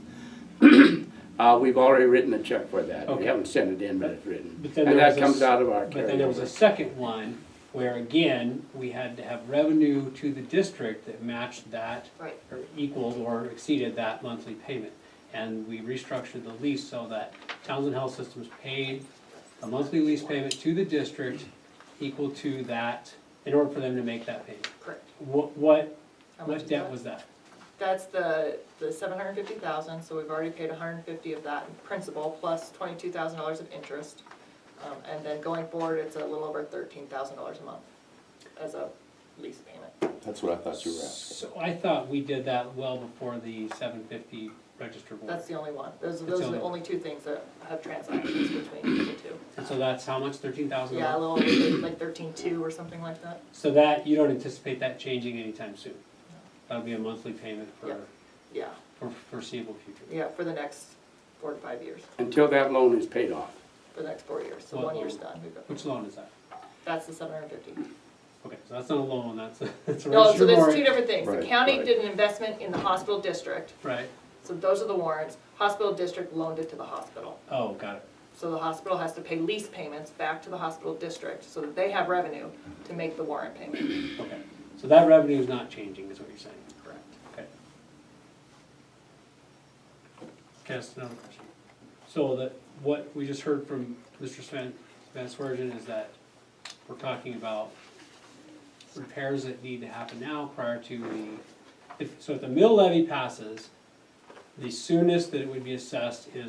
We've already written a check for that. We Okay. haven't sent it in, but it's written. But then And there was that a comes out of our But then there was a carryover. second one, where again, we had to have revenue to the district that matched that, Right. or equaled or exceeded that monthly payment. And we restructured the lease so that Townsend Health Systems paid a monthly lease payment to the district equal to that, in order for them to make that payment. Correct. What How much is debt that? was that? That's the $750,000, so we've already paid $150 of that in principal, plus $22,000 of interest. And then going forward, it's a little over $13,000 a month as a lease payment. That's what I thought you were asking. So I thought we did that well before the 750 register board. That's the only one. Those That's are the the only- only 2 things that have transactions between the 2. And so that's how much, 13,000? Yeah, a little over, like 13.2 or something like that. So that, you don't anticipate that changing anytime soon? That'll be a monthly payment Yeah, for foreseeable future? yeah, for the next 4 to 5 years, Until that loan is paid off. for the next 4 years, so What 1 year's loan? done. We've got- Which loan is that? That's the 750. Okay, so that's not a loan, that's a No, so registered there's warrant. 2 different things. The Right, county right. did an investment in the hospital district, Right, so those are the warrants. Hospital district loaned it to the hospital. oh, got it. So the hospital has to pay lease payments back to the hospital district so that they have revenue to make the warrant payment. Okay, so that revenue is not changing, is what you're saying? Correct. Okay. Okay, that's another question. So what we just heard from Mr. Van Swergen is that we're talking about repairs that need to happen now prior to so if the mill levy passes, The soonest that it would be assessed is